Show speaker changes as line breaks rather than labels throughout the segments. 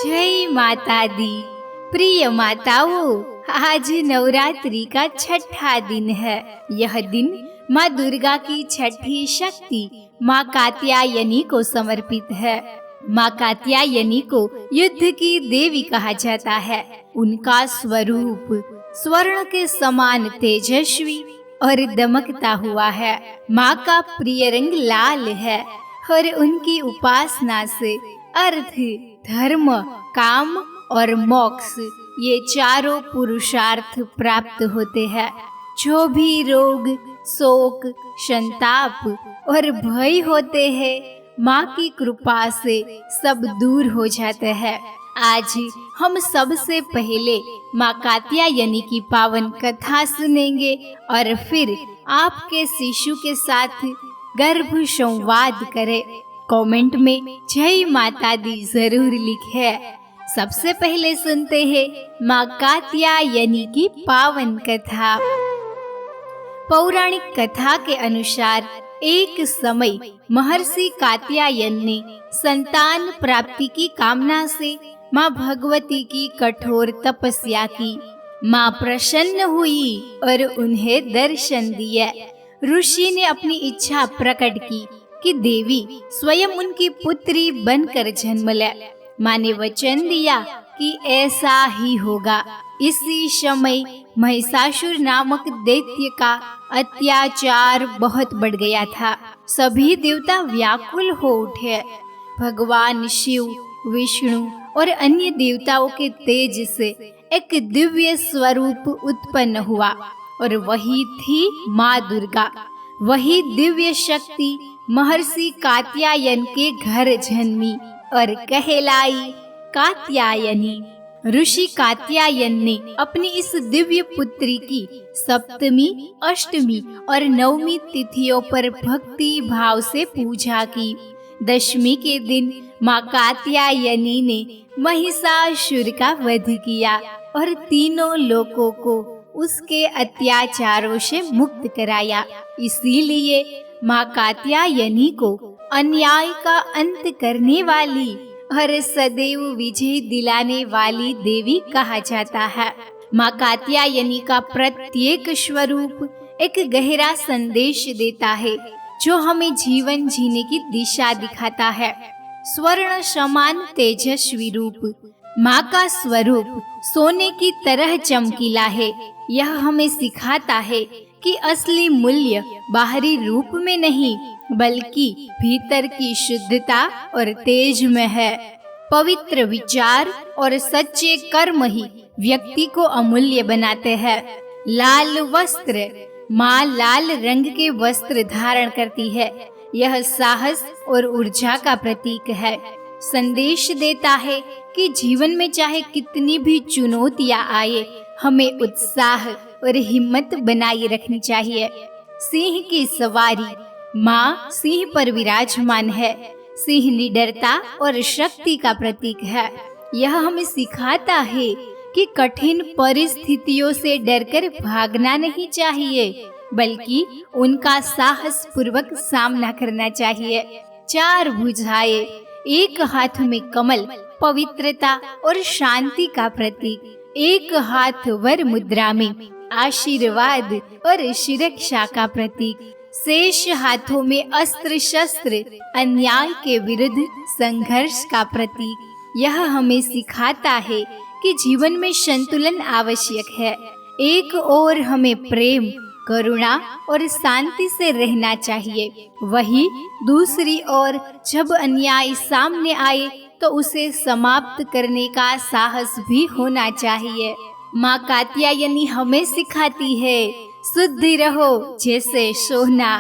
जय माता दी। प्रिय माताओं, आज नवरात्रि का छठा दिन है। यह दिन माँ दुर्गा की छठी शक्ति माँ कात्यायनी को समर्पित है। माँ कात्यायनी को युद्ध की देवी कहा जाता है। उनका स्वरूप स्वर्ण के समान तेजस्वी और दमकता हुआ है। माँ का प्रिय रंग लाल है और उनकी उपासना से अर्थ, धर्म, काम और मोक्ष ये चारों पुरुषार्थ प्राप्त होते हैं। जो भी रोग, शोक, संताप और भय होते हैं, माँ की कृपा से सब दूर हो जाते हैं। आज हम सबसे पहले माँ कात्यायनी की पावन कथा सुनेंगे और फिर आपके शिशु के साथ गर्भ संवाद करें। कमेंट में जय माता दी जरूर लिखें। सबसे पहले सुनते हैं माँ कात्यायनी की पावन कथा। पौराणिक कथा के अनुसार एक समय महर्षि कात्यायन ने संतान प्राप्ति की कामना से माँ भगवती की कठोर तपस्या की। माँ प्रसन्न हुई और उन्हें दर्शन दिया। ऋषि ने अपनी इच्छा प्रकट की कि देवी स्वयं उनकी पुत्री बनकर जन्म ले। माँ ने वचन दिया कि ऐसा ही होगा। इसी समय महिषासुर नामक दैत्य का अत्याचार बहुत बढ़ गया था। सभी देवता व्याकुल हो उठे। भगवान शिव, विष्णु और अन्य देवताओं के तेज से एक दिव्य स्वरूप उत्पन्न हुआ और वही थी माँ दुर्गा। वही दिव्य शक्ति महर्षि कात्यायन के घर जन्मी और कहलाई कात्यायनी। ऋषि कात्यायन ने अपनी इस दिव्य पुत्री की सप्तमी, अष्टमी और नवमी तिथियों पर भक्ति भाव से पूजा की। दशमी के दिन माँ कात्यायनी ने महिषासुर का वध किया और तीनों लोकों को उसके अत्याचारों से मुक्त कराया। इसीलिए माँ कात्यायनी को अन्याय का अंत करने वाली और सदैव विजय दिलाने वाली देवी कहा जाता है। माँ कात्यायनी का प्रत्येक स्वरूप एक गहरा संदेश देता है, जो हमें जीवन जीने की दिशा दिखाता है। स्वर्ण समान तेजस्वी रूप माँ का स्वरूप सोने की तरह चमकीला है। यह हमें सिखाता है कि असली मूल्य बाहरी रूप में नहीं, बल्कि भीतर की शुद्धता और तेज में है। पवित्र विचार और सच्चे कर्म ही व्यक्ति को अमूल्य बनाते हैं। लाल वस्त्र माँ लाल रंग के वस्त्र धारण करती है। यह साहस और ऊर्जा का प्रतीक है। संदेश देता है कि जीवन में चाहे कितनी भी चुनौतियां आए, हमें उत्साह और हिम्मत बनाए रखनी चाहिए। सिंह की सवारी माँ सिंह पर विराजमान है। सिंह निडरता और शक्ति का प्रतीक है। यह हमें सिखाता है कि कठिन परिस्थितियों से डरकर भागना नहीं चाहिए, बल्कि उनका साहस पूर्वक सामना करना चाहिए। चार भुजाएं, एक हाथ में कमल पवित्रता और शांति का प्रतीक, एक हाथ वर मुद्रा में आशीर्वाद और सुरक्षा का प्रतीक, शेष हाथों में अस्त्र शस्त्र अन्याय के विरुद्ध संघर्ष का प्रतीक। यह हमें सिखाता है कि जीवन में संतुलन आवश्यक है। एक ओर हमें प्रेम, करुणा और शांति से रहना चाहिए, वहीं दूसरी ओर जब अन्याय सामने आए तो उसे समाप्त करने का साहस भी होना चाहिए। माँ कात्यायनी हमें सिखाती है, शुद्ध रहो जैसे सोना,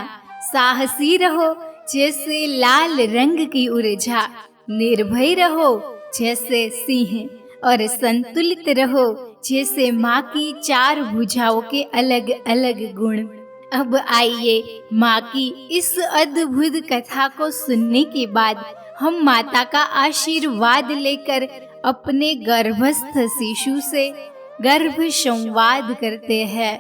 साहसी रहो जैसे लाल रंग की ऊर्जा, निर्भय रहो जैसे सिंह और संतुलित रहो जैसे माँ की चार भुजाओं के अलग अलग गुण। अब आइए माँ की इस अद्भुत कथा को सुनने के बाद हम माता का आशीर्वाद लेकर अपने गर्भस्थ शिशु से गर्भ संवाद करते हैं।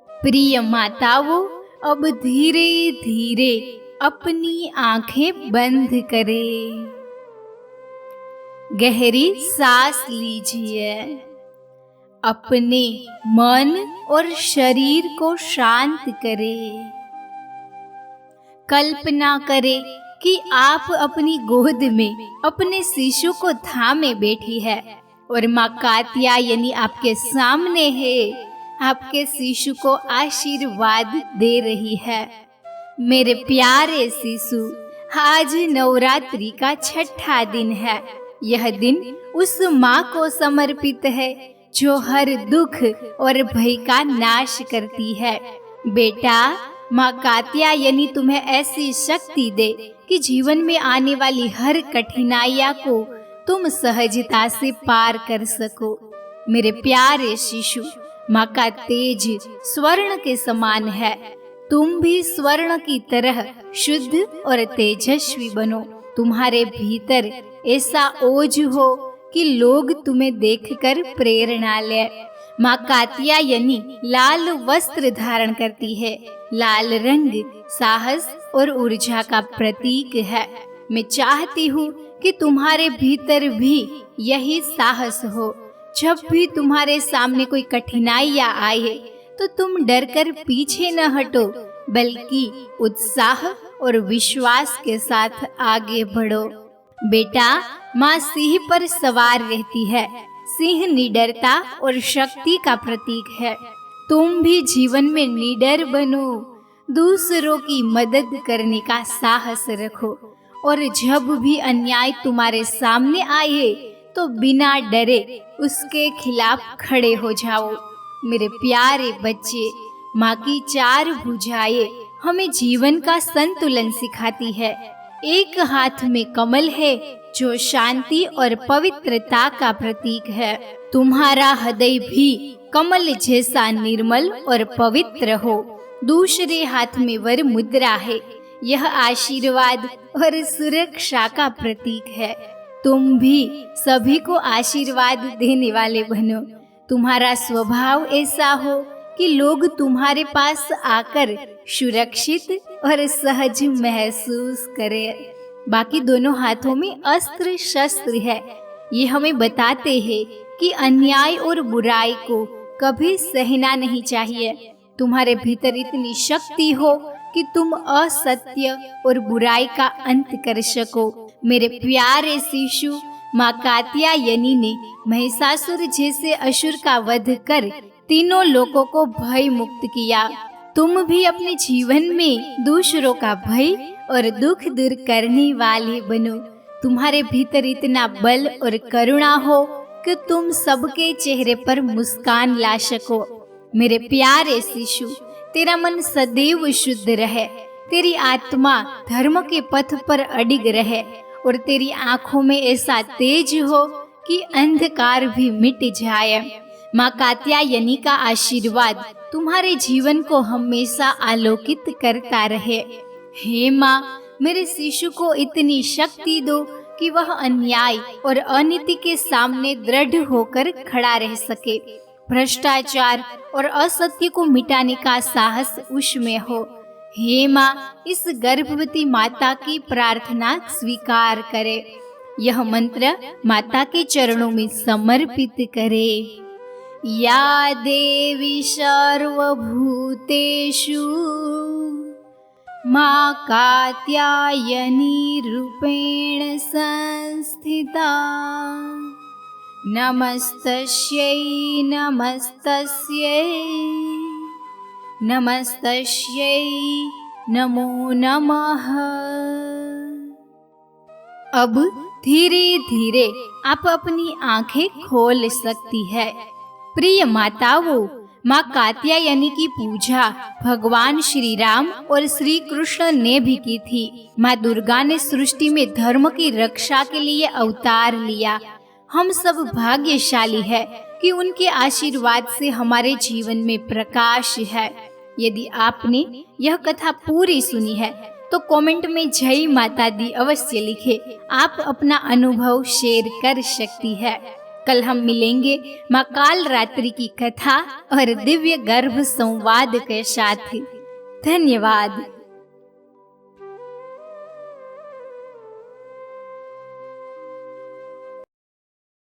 प्रिय माताओं, अब धीरे धीरे अपनी आंखें बंद करें। गहरी सांस लीजिए। अपने मन और शरीर को शांत करें। कल्पना करें कि आप अपनी गोद में अपने शिशु को थामे बैठी है और माँ कात्यायनी आपके सामने है, आपके शिशु को आशीर्वाद दे रही है। मेरे प्यारे शिशु, आज नवरात्रि का 6ठा दिन है। यह दिन उस माँ को समर्पित है जो हर दुख और भय का नाश करती है। बेटा, माँ कात्यायनी तुम्हें ऐसी शक्ति दे कि जीवन में आने वाली हर कठिनाइयाँ को तुम सहजता से पार कर सको। मेरे प्यारे शिशु, माँ का तेज स्वर्ण के समान है। तुम भी स्वर्ण की तरह शुद्ध और तेजस्वी बनो। तुम्हारे भीतर ऐसा ओज हो कि लोग तुम्हें देखकर प्रेरणा ले। माँ कात्यायनी लाल वस्त्र धारण करती है। लाल रंग साहस और ऊर्जा का प्रतीक है। मैं चाहती हूँ कि तुम्हारे भीतर भी यही साहस हो। जब भी तुम्हारे सामने कोई कठिनाइयाँ आए तो तुम डरकर पीछे न हटो, बल्कि उत्साह और विश्वास के साथ आगे बढ़ो। बेटा, माँ सिंह पर सवार रहती है। सिंह निडरता और शक्ति का प्रतीक है। तुम भी जीवन में निडर बनो, दूसरों की मदद करने का साहस रखो और जब भी अन्याय तुम्हारे सामने आए तो बिना डरे उसके खिलाफ खड़े हो जाओ। मेरे प्यारे बच्चे, माँ की 4 भुजाएं हमें जीवन का संतुलन सिखाती है। एक हाथ में कमल है जो शांति और पवित्रता का प्रतीक है। तुम्हारा हृदय भी कमल जैसा निर्मल और पवित्र हो। दूसरे हाथ में वर मुद्रा है। यह आशीर्वाद और सुरक्षा का प्रतीक है। तुम भी सभी को आशीर्वाद देने वाले बनो। तुम्हारा स्वभाव ऐसा हो कि लोग तुम्हारे पास आकर सुरक्षित और सहज महसूस करें। बाकी दोनों हाथों में अस्त्र शस्त्र है। ये हमें बताते हैं कि अन्याय और बुराई को कभी सहना नहीं चाहिए। तुम्हारे भीतर इतनी शक्ति हो कि तुम असत्य और बुराई का अंत कर सको। मेरे प्यारे शिशु, माँ कात्यायनी ने महिषासुर जैसे असुर का वध कर तीनों लोगों को भय मुक्त किया। तुम भी अपने जीवन में दूसरों का भय और दुख दूर करने वाले बनो। तुम्हारे भीतर इतना बल और करुणा हो कि तुम सबके चेहरे पर मुस्कान ला सको। मेरे प्यारे शिशु, तेरा मन सदैव शुद्ध रहे, तेरी आत्मा धर्म के पथ पर अडिग रहे और तेरी आंखों में ऐसा तेज हो कि अंधकार भी मिट जाए। माँ कात्यायनी का आशीर्वाद तुम्हारे जीवन को हमेशा आलोकित करता रहे। हे माँ, मेरे शिशु को इतनी शक्ति दो कि वह अन्याय और अनीति के सामने दृढ़ होकर खड़ा रह सके। भ्रष्टाचार और असत्य को मिटाने का साहस उसमें हो। हे माँ, इस गर्भवती माता की प्रार्थना स्वीकार करे। यह मंत्र माता के चरणों में समर्पित करे। या देवी सर्वभूतेषु माँ कात्यायनी रूपेण संस्थिता। नमस्तस्यै नमस्तस्यै नमस्तस्यै नमो नमः। अब धीरे धीरे आप अपनी आंखें खोल सकती है। प्रिय माताओं, माँ कात्यायनी की पूजा भगवान श्री राम और श्री कृष्ण ने भी की थी। माँ दुर्गा ने सृष्टि में धर्म की रक्षा के लिए अवतार लिया। हम सब भाग्यशाली है कि उनके आशीर्वाद से हमारे जीवन में प्रकाश है। यदि आपने यह कथा पूरी सुनी है तो कमेंट में जय माता दी अवश्य लिखे। आप अपना अनुभव शेयर कर सकती है। कल हम मिलेंगे माँ काल रात्रि की कथा और दिव्य गर्भ संवाद के साथ। धन्यवाद।